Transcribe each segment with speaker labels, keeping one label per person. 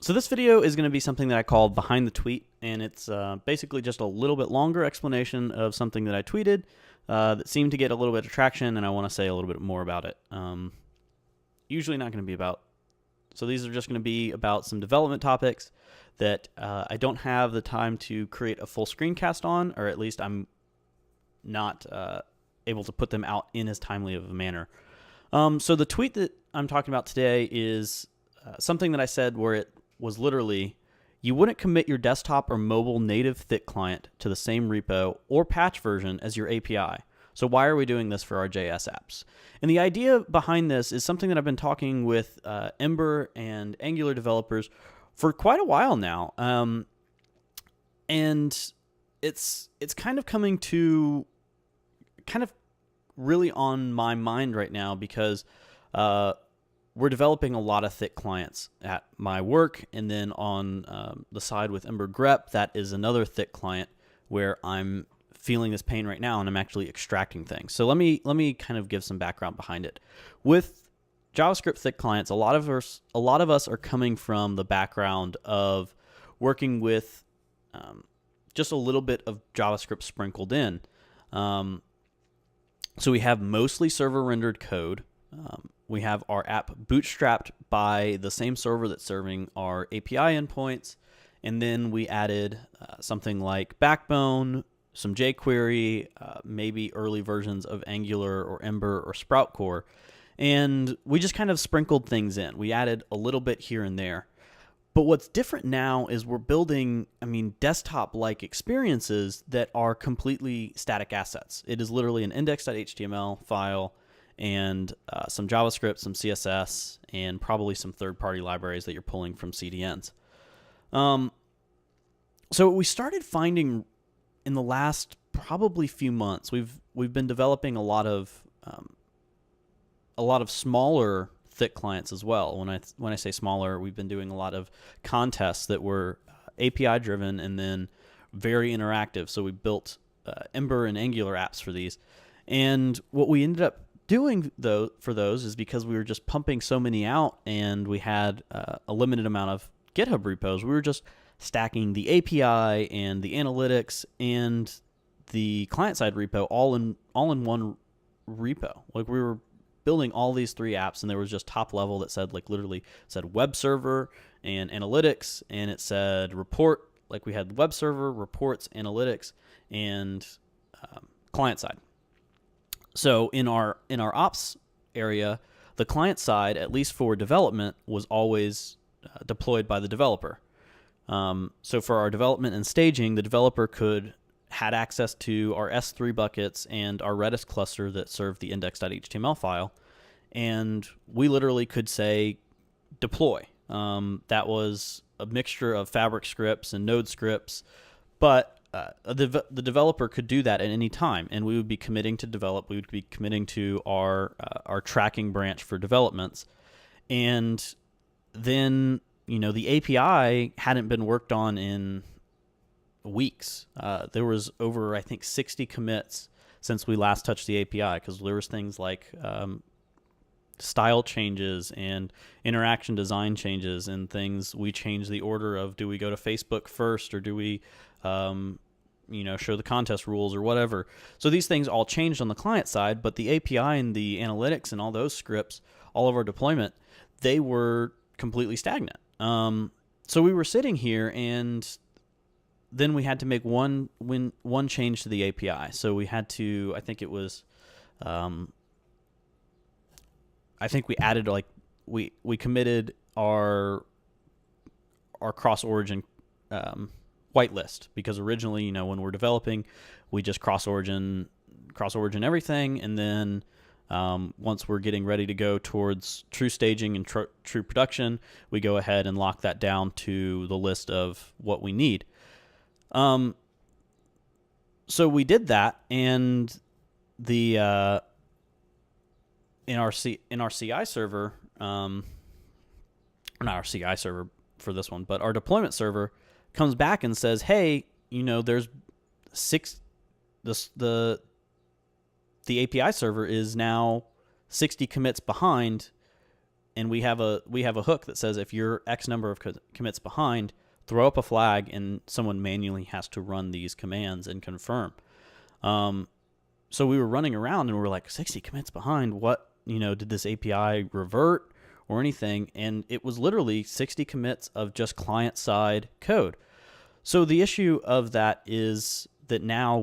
Speaker 1: So this video is going to be something that I called Behind the Tweet, and it's basically just a little bit longer explanation of something that I tweeted that seemed to get a little bit of traction, and I want to say a little bit more about it. Usually not going to be about, so these are just going to be about some development topics that I don't have the time to create a full screencast on, or at least I'm not able to put them out in as timely of a manner. So the tweet that I'm talking about today is something that I said where it was literally, you wouldn't commit your desktop or mobile native thick client to the same repo or patch version as your API. So why are we doing this for our JS apps? And the idea behind this is something that I've been talking with Ember and Angular developers for quite a while now. And it's kind of coming to kind of really on my mind right now because we're developing a lot of thick clients at my work, and then on the side with Ember grep, that is another thick client where I'm feeling this pain right now, and I'm actually extracting things. So let me kind of give some background behind it. With JavaScript thick clients, a lot of us are coming from the background of working with just a little bit of JavaScript sprinkled in. So we have mostly server rendered code. We have our app bootstrapped by the same server that's serving our API endpoints. And then we added something like Backbone, some jQuery, maybe early versions of Angular or Ember or Sprout Core. And we just kind of sprinkled things in. We added a little bit here and there. But what's different now is we're building, desktop-like experiences that are completely static assets. It is literally an index.html file and some JavaScript, some CSS, and probably some third-party libraries that you're pulling from CDNs. So we started finding in the last probably few months, we've been developing a lot of smaller thick clients as well. When I say smaller, we've been doing a lot of contests that were API driven and then very interactive. So we built Ember and Angular apps for these. And what we ended up doing for those is because we were just pumping so many out and we had a limited amount of GitHub repos, we were just stacking the API and the analytics and the client-side repo all in one repo. Like we were building all these three apps, and there was just top level that said literally said web server and analytics, and it said report. Like we had web server, reports, analytics, and client side. So in our ops area, the client side, at least for development, was always deployed by the developer. So for our development and staging, the developer had access to our S3 buckets and our Redis cluster that served the index.html file, and we literally could say deploy. That was a mixture of Fabric scripts and Node scripts, but the developer could do that at any time, and we would be committing to develop. We would be committing to our tracking branch for developments, and then the API hadn't been worked on in weeks. There was over, I think, 60 commits since we last touched the API, because there was things like style changes and interaction design changes and things. We changed the order of, do we go to Facebook first, or do we show the contest rules or whatever. So these things all changed on the client side, but the API and the analytics and all those scripts, all of our deployment, they were completely stagnant. So we were sitting here, and then we had to make one change to the API. So we had to, I think it was, I think we added we committed our cross-origin whitelist, because originally, when we're developing, we just cross-origin everything, and then once we're getting ready to go towards true staging and true production, we go ahead and lock that down to the list of what we need. So we did that, and the in our CI server, not our CI server for this one, but our deployment server comes back and says, hey, there's the API server is now 60 commits behind, and we have a hook that says if you're X number of commits behind, throw up a flag, and someone manually has to run these commands and confirm. So we were running around and we were like, 60 commits behind. What, did this API revert or anything? And it was literally 60 commits of just client-side code. So the issue of that is that now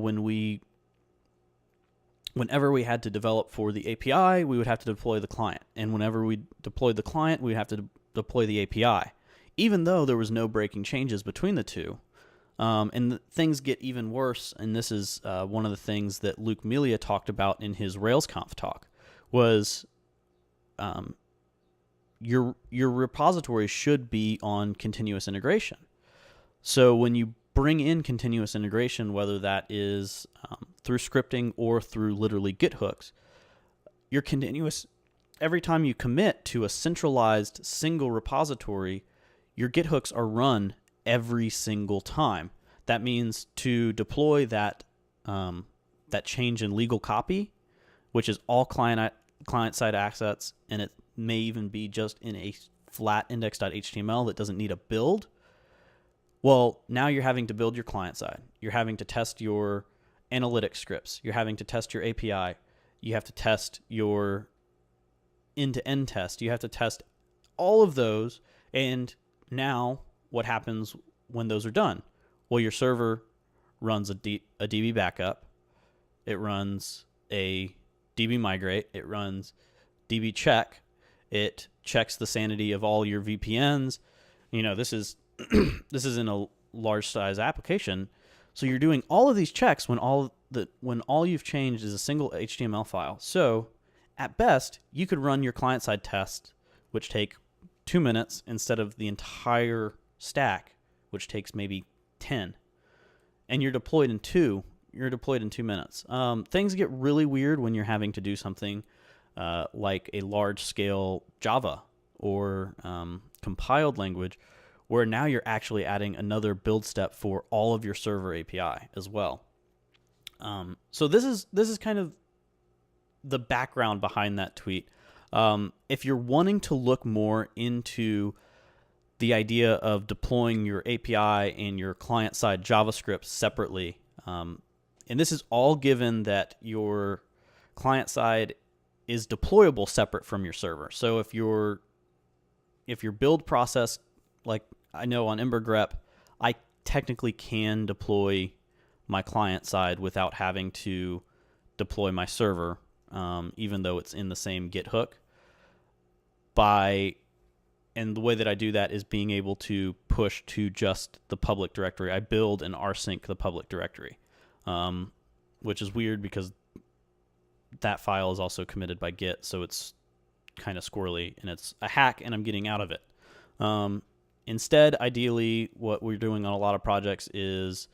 Speaker 1: whenever we had to develop for the API, we would have to deploy the client. And whenever we deployed the client, we would have to deploy the API, even though there was no breaking changes between the two. And things get even worse, and this is one of the things that Luke Melia talked about in his RailsConf talk, was your repository should be on continuous integration. So when you bring in continuous integration, whether that is through scripting or through literally Git hooks, your continuous, every time you commit to a centralized single repository, your Git hooks are run every single time. That means to deploy that change in legal copy, which is all client-side assets, and it may even be just in a flat index.html that doesn't need a build. Well, now you're having to build your client side. You're having to test your analytics scripts. You're having to test your API. You have to test your end-to-end test. You have to test all of those. And now what happens when those are done? Well, your server runs a DB backup. It runs a DB migrate. It runs DB check. It checks the sanity of all your VPNs. This is this is in a large size application. So you're doing all of these checks when all you've changed is a single HTML file. So at best, you could run your client-side test, which take 2 minutes, instead of the entire stack, which takes maybe 10. And you're deployed in 2 minutes. Things get really weird when you're having to do something like a large-scale Java or compiled language, where now you're actually adding another build step for all of your server API as well. So this is kind of the background behind that tweet. If you're wanting to look more into the idea of deploying your API and your client-side JavaScript separately, and this is all given that your client-side is deployable separate from your server. So if your build process, like I know on ember.grep, I technically can deploy my client side without having to deploy my server, even though it's in the same Git hook. And the way that I do that is being able to push to just the public directory. I build and rsync the public directory, which is weird because that file is also committed by Git, so it's kind of squirrely, and it's a hack, and I'm getting out of it. Instead, ideally, what we're doing on a lot of projects is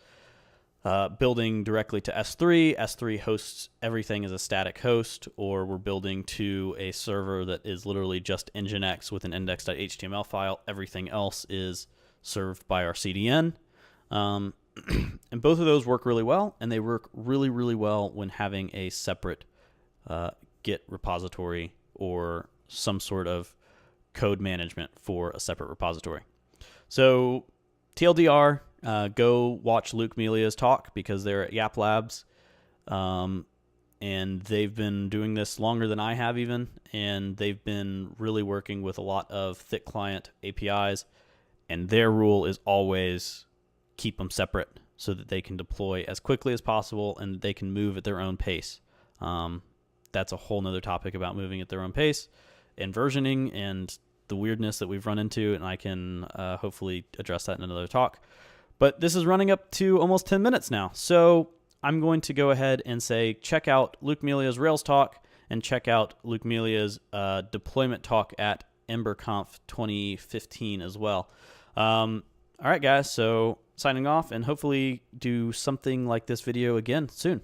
Speaker 1: building directly to S3. S3 hosts everything as a static host, or we're building to a server that is literally just Nginx with an index.html file. Everything else is served by our CDN. And both of those work really well, and they work really, really well when having a separate Git repository or some sort of code management for a separate repository. So TLDR, go watch Luke Melia's talk, because they're at Yap Labs, and they've been doing this longer than I have even, and they've been really working with a lot of thick client APIs, and their rule is always keep them separate so that they can deploy as quickly as possible and they can move at their own pace. That's a whole nother topic about moving at their own pace and versioning and the weirdness that we've run into, and I can hopefully address that in another talk. But this is running up to almost 10 minutes now, so I'm going to go ahead and say check out Luke Melia's Rails talk and check out Luke Melia's deployment talk at EmberConf 2015 as well. All right, guys, so signing off, and hopefully do something like this video again soon.